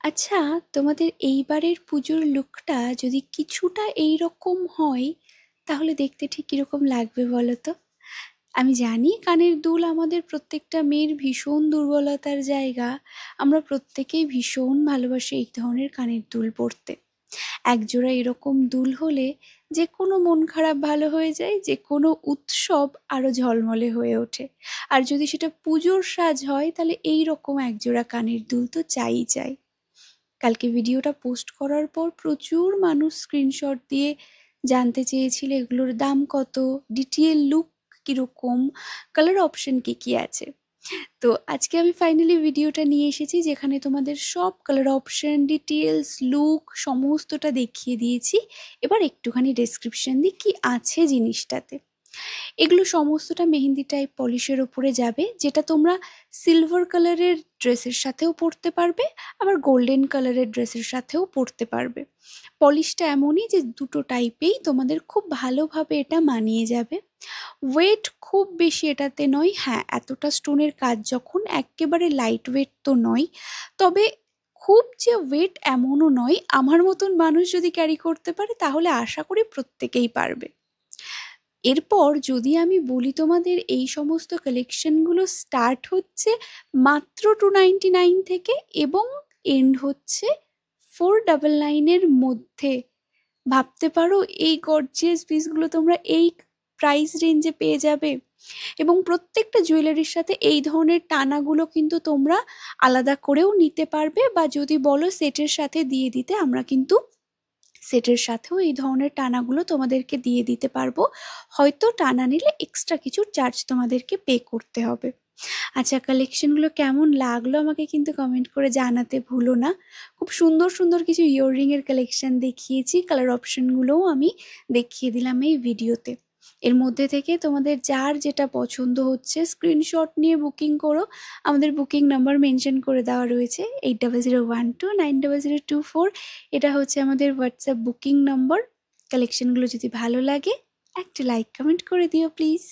আচ্ছা, তোমাদের এইবারের পুজোর লুকটা যদি কিছুটা এইরকম হয় তাহলে দেখতে ঠিক কিরকম লাগবে বলো তো? আমি জানি কানের দুল আমাদের প্রত্যেকটা মেয়ের ভীষণ দুর্বলতার জায়গা। আমরা প্রত্যেকেই ভীষণ ভালোবাসি এই ধরনের কানের দুল পরতে। একজোড়া এরকম দুল হলে যে কোনো মন খারাপ ভালো হয়ে যায়, যে কোনো উৎসব আরো ঝলমলে হয়ে ওঠে। আর যদি সেটা পুজোর সাজ হয় তাহলে এই রকম একজোড়া কানের দুল তো চাই চাই। কালকে ভিডিওটা পোস্ট করার পর প্রচুর মানুষ স্ক্রিনশট দিয়ে জানতে চেয়েছিল এগুলোর দাম কত, ডিটেইল লুক কিরকম, কালার অপশন কি কি আছে। তো আজকে আমি ফাইনালি ভিডিওটা নিয়ে এসেছি যেখানে তোমাদের সব কালার অপশন, ডিটেলস, লুক সমস্তটা দেখিয়ে দিয়েছি। এবার একটুখানি ডেসক্রিপশন দিই কি আছে জিনিসটাতে। এগুলো সমস্তটা মেহেন্দি টাইপ পলিশের ওপরে যাবে, যেটা তোমরা সিলভার কালারের ড্রেসের সাথেও পরতে পারবে, আবার গোল্ডেন কালারের ড্রেসের সাথেও পরতে পারবে। পলিশটা এমনই যে দুটো টাইপেই তোমাদের খুব ভালোভাবে এটা মানিয়ে যাবে। ওয়েট খুব বেশি এটাতে নয়, হ্যাঁ এতটা স্টোনের কাজ যখন, একেবারে লাইট ওয়েট তো নয়, তবে খুব যে ওয়েট এমনও নয়। আমার মতন মানুষ যদি ক্যারি করতে পারে তাহলে আশা করি প্রত্যেকেই পারবে। এরপর যদি আমি বলি তোমাদের এই সমস্ত কালেকশনগুলো স্টার্ট হচ্ছে মাত্র 299 থেকে এবং এন্ড হচ্ছে 499-এর মধ্যে। ভাবতে পারো এই গর্জিয়াস পিসগুলো তোমরা এই প্রাইস রেঞ্জে পেয়ে যাবে। এবং প্রত্যেকটা জুয়েলারির সাথে এই ধরনের টানাগুলো কিন্তু তোমরা আলাদা করেও নিতে পারবে, বা যদি বলো সেটের সাথে দিয়ে দিতে, আমরা কিন্তু সেটের সাথেও এই ধরনের টানাগুলো তোমাদেরকে দিয়ে দিতে পারবো। হয়তো টানা নিলে এক্সট্রা কিছু চার্জ তোমাদেরকে পে করতে হবে। আচ্ছা, কালেকশনগুলো কেমন লাগলো আমাকে কিন্তু কমেন্ট করে জানাতে ভুলো না। খুব সুন্দর সুন্দর কিছু ইয়াররিংয়ের কালেকশন দেখিয়েছি, কালার অপশনগুলোও আমি দেখিয়ে দিলাম এই ভিডিওতে। এর মধ্যে থেকে তোমাদের যার যেটা পছন্দ হচ্ছে স্ক্রিনশট নিয়ে বুকিং করো। আমাদের বুকিং নাম্বার মেনশন করে দেওয়া রয়েছে 8001290024। এটা হচ্ছে আমাদের হোয়াটসঅ্যাপ বুকিং নাম্বার। কালেকশনগুলো যদি ভালো লাগে একটা লাইক কমেন্ট করে দিও প্লিজ।